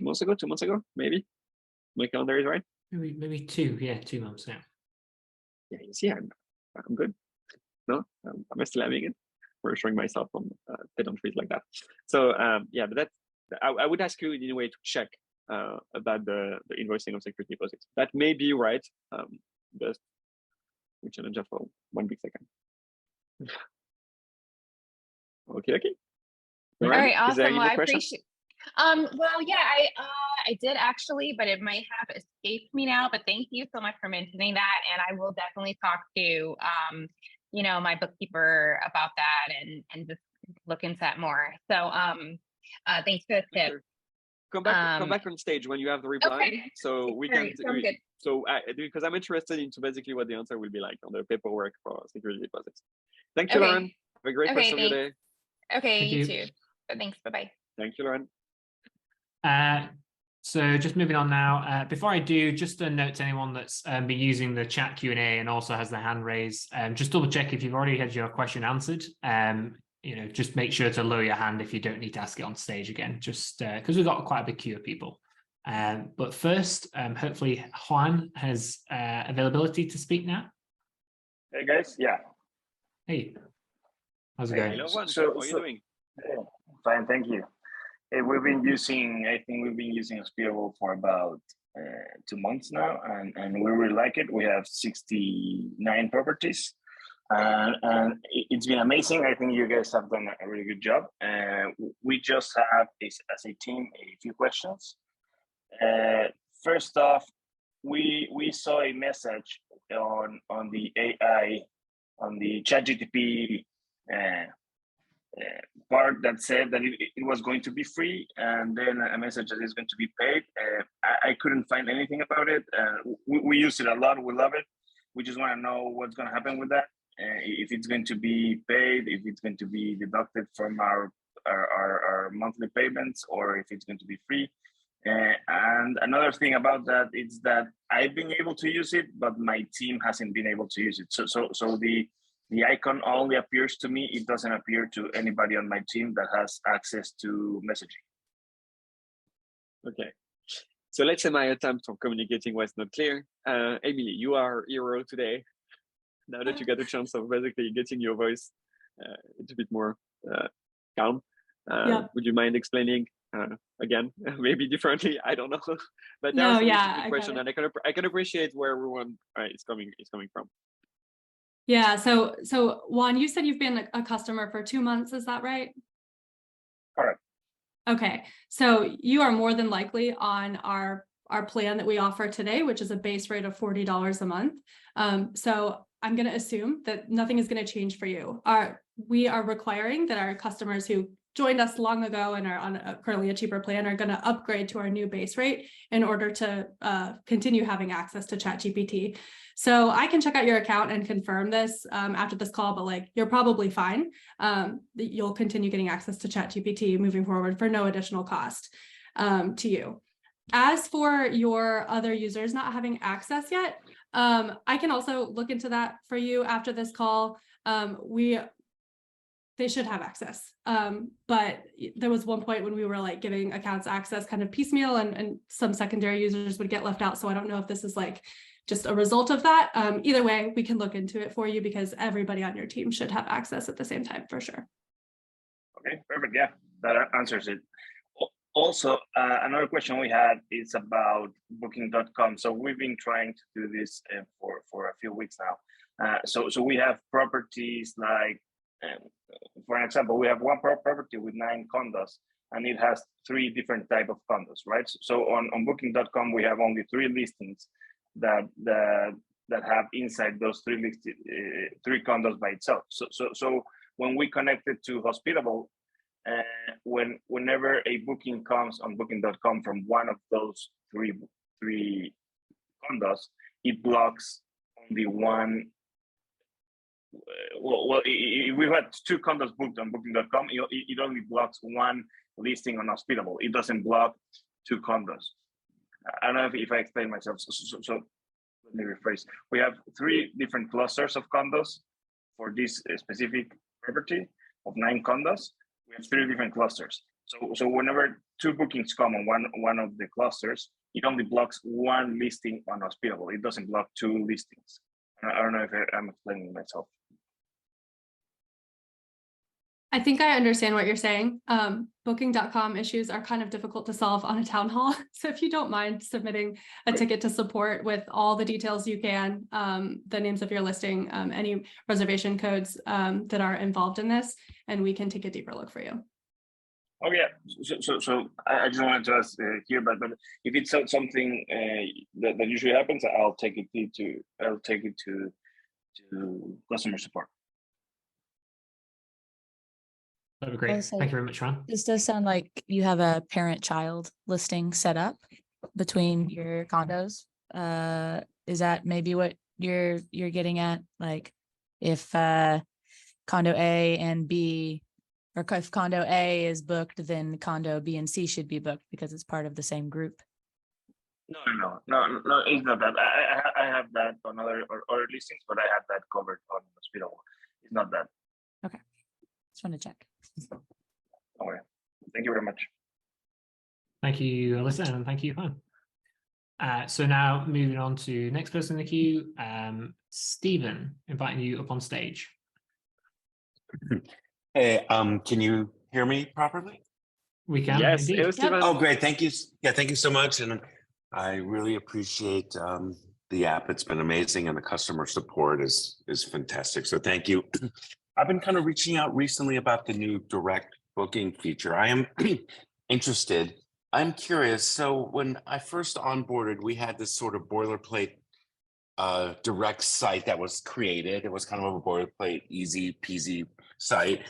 months ago, 2 months ago, maybe. My calendar is right. Maybe 2 months now. Yeah, you see, I'm good. No, I'm still having it. Reassuring myself on pedantries like that. So yeah, but that's, I would ask you in a way to check about the invoicing of security deposits. That may be right. Just we challenge that for 1 big second. Okay. All right, awesome. Well, I appreciate. Well, yeah, I did actually, but it might have escaped me now. But thank you so much for mentioning that, and I will definitely talk to my bookkeeper about that and just look into that more. So thanks for the tip. Sure. Come back on stage when you have the reply, okay. so we can. So because I'm interested into basically what the answer will be like on the paperwork for security deposits. Thank you, Lauren. Have a great rest of your day. Okay, you too. Thanks. Bye-bye. Thank you, Lauren. So just moving on now, before I do, just a note to anyone that's been using the chat Q&A and also has their hand raised, just double check if you've already had your question answered. Just make sure to lower your hand if you don't need to ask it on stage again, just because we've got quite a big queue of people. But first, hopefully Juan has availability to speak now. Hey guys, yeah. Hey, how's it going? Hello, Juan. How are you doing? Fine, thank you. I think we've been using Hospitable for about 2 months now, and we really like it. We have 69 properties, and it's been amazing. I think you guys have done a really good job. We just have, as a team, a few questions. First off, we saw a message on the AI, on the ChatGPT part that said that it was going to be free, and then a message that is going to be paid. I couldn't find anything about it. We use it a lot. We love it. We just want to know what's going to happen with that. If it's going to be paid, if it's going to be deducted from our monthly payments, or if it's going to be free. And another thing about that is that I've been able to use it, but my team hasn't been able to use it. So the icon only appears to me. It doesn't appear to anybody on my team that has access to messaging. Okay. So let's say my attempt of communicating was not clear. Emily, you are hero today. Now that you got a chance of basically getting your voice a bit more calm, would you mind explaining again, maybe differently? I don't know, but that was a good question, and I can appreciate where everyone is coming from. Yeah. So Juan, you said you've been a customer for 2 months. Is that right? Correct. Okay. So you are more than likely on our plan that we offer today, which is a base rate of $40 a month. So I'm going to assume that nothing is going to change for you. We are requiring that our customers who joined us long ago and are on currently a cheaper plan are going to upgrade to our new base rate in order to continue having access to ChatGPT. So I can check out your account and confirm this after this call, but like you're probably fine. You'll continue getting access to ChatGPT moving forward for no additional cost to you. As for your other users not having access yet, I can also look into that for you after this call. They should have access. But there was one point when we were like giving accounts access kind of piecemeal and some secondary users would get left out. So I don't know if this is like just a result of that. Either way, we can look into it for you because everybody on your team should have access at the same time for sure. Okay, perfect. Yeah, that answers it. Also, another question we had is about booking.com. So we've been trying to do this for a few weeks now. So we have properties like, for example, we have one property with 9 condos, and it has 3 different type of condos, right? So on booking.com, we have only 3 listings that have inside those 3 condos by itself. So when we connect it to Hospitable, whenever a booking comes on booking.com from one of those three condos, it blocks only one. Well, if we've had 2 condos booked on booking.com, it only blocks 1 listing on Hospitable. It doesn't block 2 condos. I don't know if I explain myself. So let me rephrase. We have 3 different clusters of condos for this specific property of 9 condos. We have 3 different clusters. So whenever 2 bookings come on one of the clusters, it only blocks 1 listing on Hospitable. It doesn't block 2 listings. I don't know if I'm explaining myself. I think I understand what you're saying. Booking.com issues are kind of difficult to solve on a town hall. So if you don't mind submitting a ticket to support with all the details you can, the names of your listing, any reservation codes that are involved in this, and we can take a deeper look for you. Oh yeah. So I just wanted to ask here, but if it's something that usually happens, I'll take it to customer support. That'd be great. Also, thank you very much, Ron. This does sound like you have a parent-child listing set up between your condos. Is that maybe what you're getting at? Like if condo A and B, or if condo A is booked, then condo B and C should be booked because it's part of the same group. No, it's not that. I have that on other listings, but I have that covered on Hospitable. It's not that. Okay, just want to check. Okay, thank you very much. Thank you, Alyssa, and thank you, Juan. So now moving on to next person in the queue, Stephen, inviting you up on stage. Hey, can you hear me properly? We can. Yes. Indeed. Stephen. Oh, great. Thank you. Yeah, thank you so much. And I really appreciate the app. It's been amazing, and the customer support is fantastic. So thank you. I've been kind of reaching out recently about the new direct booking feature. I am interested. I'm curious. So when I first onboarded, we had this sort of boilerplate direct site that was created. It was kind of a boilerplate, easy peasy site.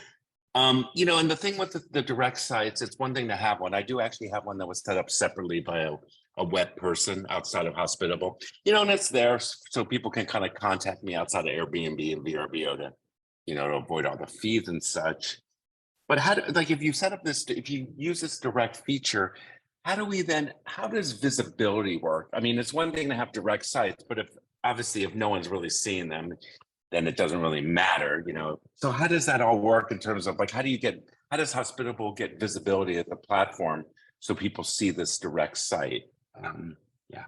And the thing with the direct sites, it's one thing to have one. I do actually have one that was set up separately by a web person outside of Hospitable, and it's there so people can kind of contact me outside of Airbnb and Vrbo to avoid all the fees and such. But if you set up if you use this direct feature, how does visibility work? I mean, it's one thing to have direct sites, but if no one's really seeing them, then it doesn't really matter, So how does that all work in terms of how does Hospitable get visibility at the platform so people see this direct site? Yeah.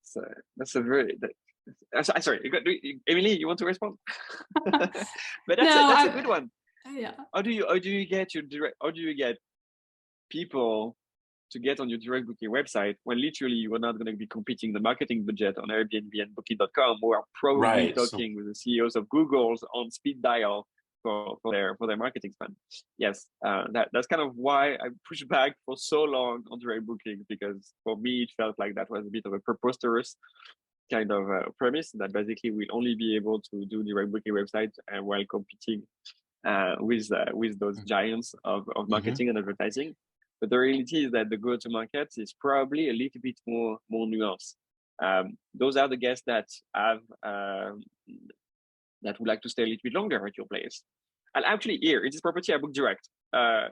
So that's a very. Sorry, Emily, you want to respond? But that's a good one. Yeah. How do you get people to get on your direct booking website when literally you are not going to be competing the marketing budget on Airbnb and Booking.com, who are probably talking with the CEOs of Google's on speed dial for their marketing spend? Yes, that's kind of why I pushed back for so long on direct booking, because for me it felt like that was a bit of a preposterous kind of premise that basically we'll only be able to do direct booking websites while competing with those giants of marketing and advertising. But the reality is that the go-to-market is probably a little bit more nuanced. Those are the guests that have that would like to stay a little bit longer at your place. And actually, here in this property, I booked direct.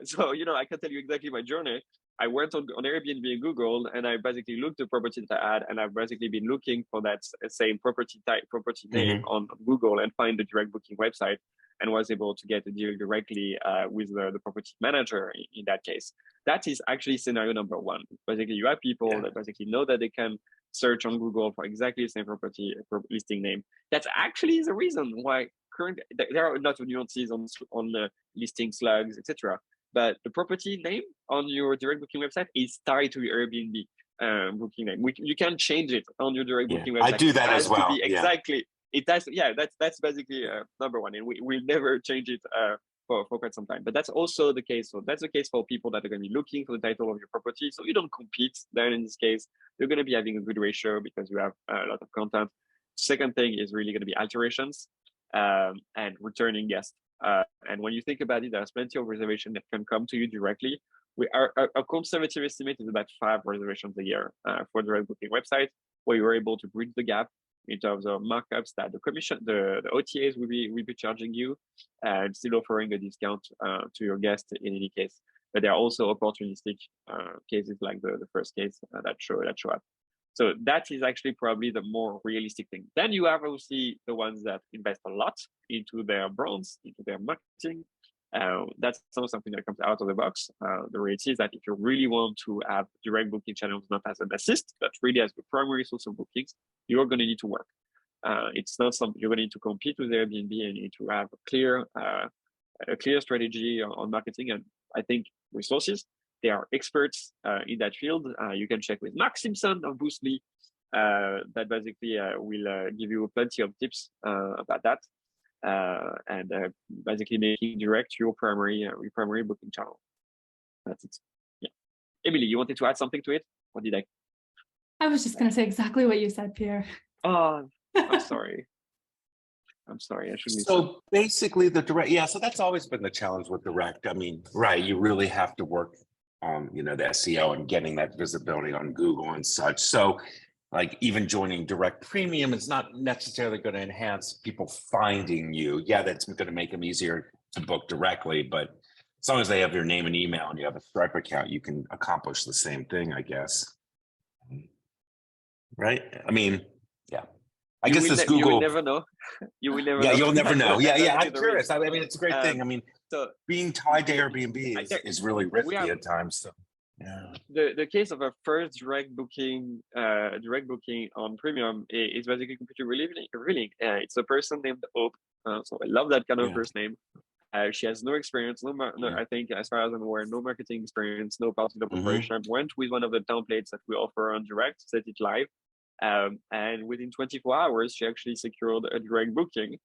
So I can tell you exactly my journey. I went on Airbnb and Google, and I basically looked the property that I had, and I've basically been looking for that same property name on Google and find the direct booking website, and was able to get a deal directly with the property manager in that case. That is actually scenario number one. Basically, you have people that basically know that they can search on Google for exactly the same property listing name. That's actually the reason why there are a lot of nuances on the listing slugs, etc. But the property name on your direct booking website is tied to your Airbnb booking name. You can change it on your direct booking website. I do that as well. Exactly. It does. Yeah, that's basically number one, and we'll never change it for quite some time. But that's also the case. So that's the case for people that are going to be looking for the title of your property. So you don't compete. Then in this case, you're going to be having a good ratio because you have a lot of content. Second thing is really going to be alterations and returning guests. And when you think about it, there's plenty of reservations that can come to you directly. Our conservative estimate is about 5 reservations a year for the direct booking website, where you're able to bridge the gap in terms of markups that the OTAs will be charging you, and still offering a discount to your guests in any case. But there are also opportunistic cases like the first case that show up. So that is actually probably the more realistic thing. Then you have obviously the ones that invest a lot into their brands, into their marketing. That's not something that comes out of the box. The reality is that if you really want to have direct booking channels, not as an assist, but really as the primary source of bookings, you're going to need to work. It's not something you're going to need to compete with Airbnb, and you need to have a clear strategy on marketing. And I think resources, they are experts in that field. You can check with Mark Simpson of Boostly, that basically will give you plenty of tips about that. And basically making direct your primary booking channel. That's it. Yeah. Emily, you wanted to add something to it? What did I? I was just going to say exactly what you said, Pierre. Oh, I'm sorry. I'm sorry. I shouldn't. So basically the direct, so that's always been the challenge with direct. I mean, right, you really have to work on, the SEO and getting that visibility on Google and such. So like even joining direct premium is not necessarily going to enhance people finding you. Yeah, that's going to make them easier to book directly, but as long as they have your name and email and you have a Stripe account, you can accomplish the same thing, I guess. Right? I mean, yeah. I guess this Google. You will never know. You will never know. Yeah, you'll never know. Yeah. I'm curious. I mean, it's a great thing. I mean, so being tied to Airbnb is really risky at times. So. Yeah. The case of a first direct booking on premium is basically completely revealing. It's a person named Hope. So I love that kind of first name. She has no experience, I think, as far as I'm aware, no marketing experience, no part of the operation. Went with one of the templates that we offer on direct, set it live, and within 24 hours, she actually secured a direct booking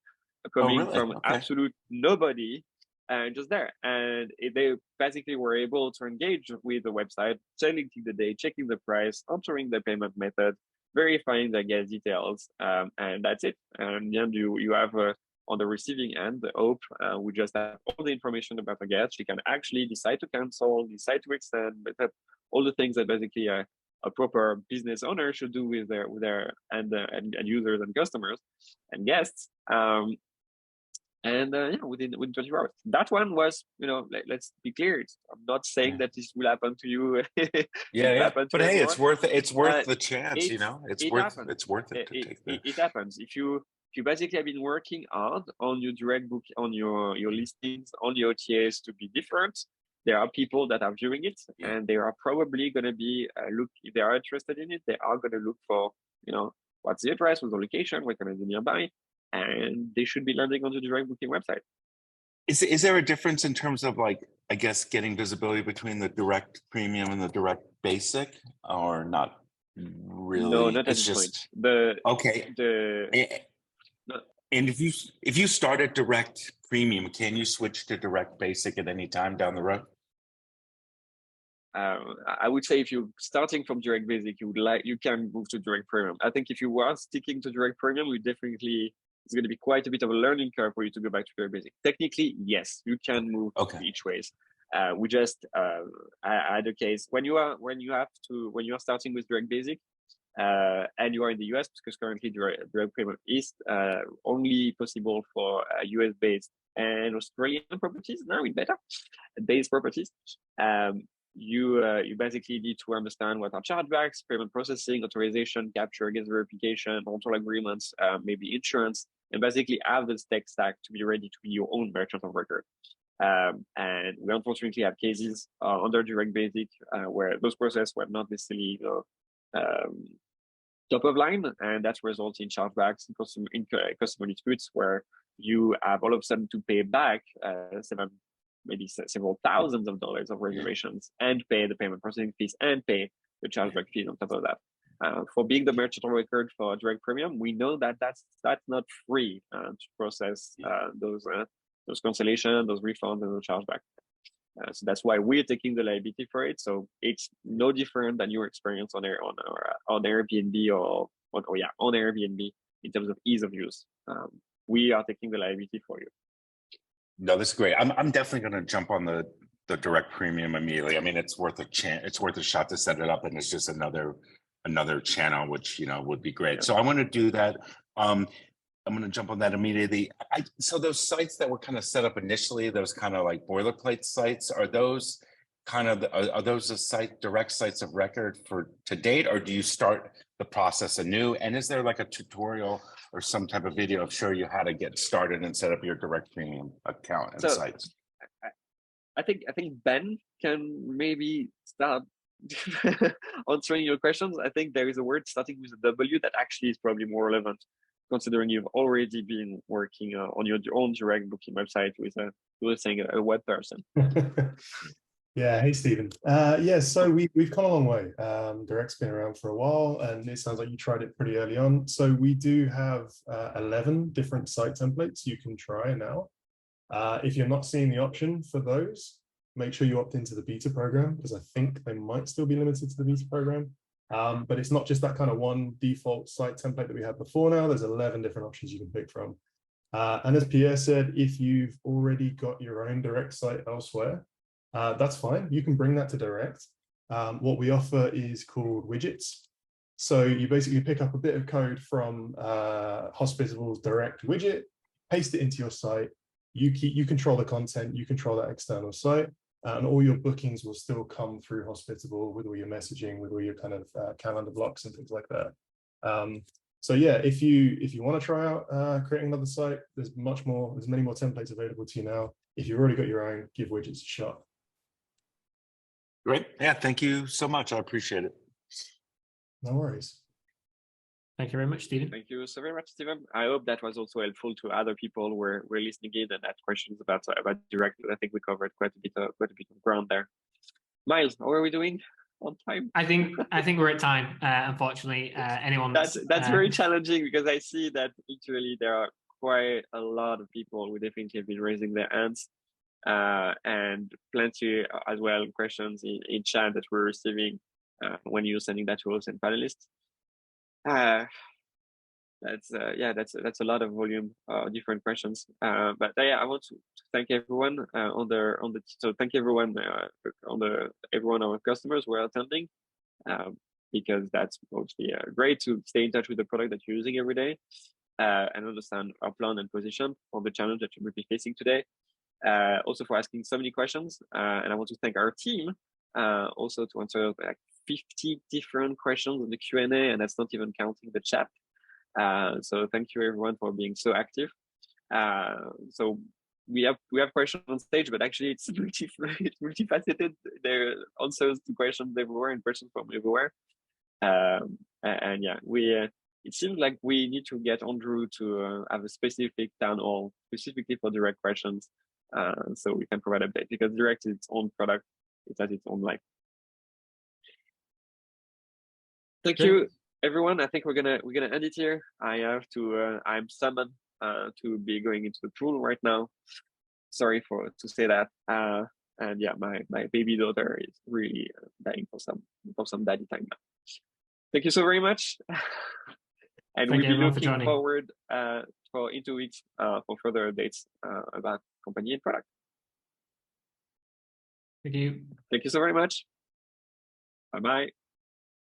coming from absolute nobody. And just there, and they basically were able to engage with the website, selecting the day, checking the price, entering the payment method, verifying the guest details, and that's it. And then you have on the receiving end, the Hope, we just have all the information about the guest. She can actually decide to cancel, decide to extend, but all the things that basically a proper business owner should do with their and users and customers and guests. And within 24 hours. That one was, let's be clear. I'm not saying that this will happen to you. But hey, it's worth it. It's worth the chance. It's worth it to take that. It happens if you basically have been working hard on your direct book, on your listings, on the OTAs to be different. there are people that are viewing it, and they are probably going to be if they are interested in it, they are going to look for, what's the address, what's the location, what can I do nearby, and they should be landing on the direct booking website. Is there a difference in terms of, like, I guess, getting visibility between the direct premium and the direct basic, or not really? No, not at It's this just point. okay. And if you start at direct premium, can you switch to direct basic at any time down the road? I would say if you're starting from direct basic, you can move to direct premium. I think if you are sticking to direct premium, it's going to be quite a bit of a learning curve for you to go back to direct basic. Technically, yes, you can move each ways. We just had a case when you are starting with direct basic, and you are in the US, because currently direct premium is only possible for US based and Australian properties. Now it's better based properties. You basically need to understand what are chargebacks, payment processing, authorization, capture, guest verification, rental agreements, maybe insurance, and basically have the tech stack to be ready to be your own merchant of record. And we unfortunately have cases under direct basic where those processes were not necessarily top of line, and that results in chargebacks and customer disputes where you have all of a sudden to pay back several thousands of dollars of reservations and pay the payment processing fees and pay the chargeback fees on top of that. For being the merchant of record for direct premium, we know that that's not free to process those cancellations, those refunds, and those chargebacks. So that's why we're taking the liability for it. So it's no different than your experience on Airbnb on Airbnb in terms of ease of use. We are taking the liability for you. No, this is great. I'm definitely going to jump on the direct premium immediately. I mean, it's worth a shot to set it up, and it's just another channel, which would be great. So I want to do that. I'm going to jump on that immediately. So those sites that were kind of set up initially, those kind of like boilerplate sites, are those the direct sites of record to date, or do you start the process anew? And is there like a tutorial or some type of video of show you how to get started and set up your direct premium account and sites? I think Ben can maybe start answering your questions. I think there is a word starting with a W that actually is probably more relevant, considering you've already been working on your own direct booking website with a web person. Yeah, hey Stephen. So we've come a long way. Direct's been around for a while, and it sounds like you tried it pretty early on. So we do have 11 different site templates you can try now. If you're not seeing the option for those, make sure you opt into the beta program, because I think they might still be limited to the beta program. But it's not just that kind of one default site template that we had before now. There's 11 different options you can pick from. And as Pierre said, if you've already got your own direct site elsewhere, that's fine. You can bring that to direct. What we offer is called widgets. So you basically pick up a bit of code from Hospitable's direct widget, paste it into your site. You control the content, you control that external site, and all your bookings will still come through Hospitable with all your messaging, with all your kind of calendar blocks and things like that. So yeah, if you want to try out creating another site, there's many more templates available to you now. If you've already got your own, give widgets a shot. Great. Yeah, thank you so much. I appreciate it. No worries. Thank you very much, Stephen. Thank you so very much, Stephen. I hope that was also helpful to other people who were listening in and had questions about direct. I think we covered quite a bit of ground there. Miles, how are we doing on time? I think we're at time. Unfortunately, anyone that's very challenging, because I see that literally there are quite a lot of people who definitely have been raising their hands, and plenty as well questions in chat that we're receiving when you're sending that to us and panelists. That's a lot of volume, different questions. But I want to thank everyone thank everyone everyone our customers who are attending, because that's mostly great to stay in touch with the product that you're using every day, and understand our plan and position on the challenge that you will be facing today. Also for asking so many questions, and I want to thank our team also to answer like 50 different questions in the Q&A, and that's not even counting the chat. So thank you everyone for being so active. So we have questions on stage, but actually it's multifaceted. There are answers to questions everywhere and questions from everywhere. And yeah, it seems like we need to get Andrew to have a specific town hall specifically for direct questions, so we can provide updates, because direct is its own product. It has its own life. Thank you, everyone. I think we're gonna end it here. I have to. I'm summoned to be going into the pool right now. Sorry to say that. And yeah, my baby daughter is really dying for some daddy time now. Thank you so very much. And we'll be looking forward in 2 weeks for further updates about company and product. Thank you. Thank you so very much. Bye-bye.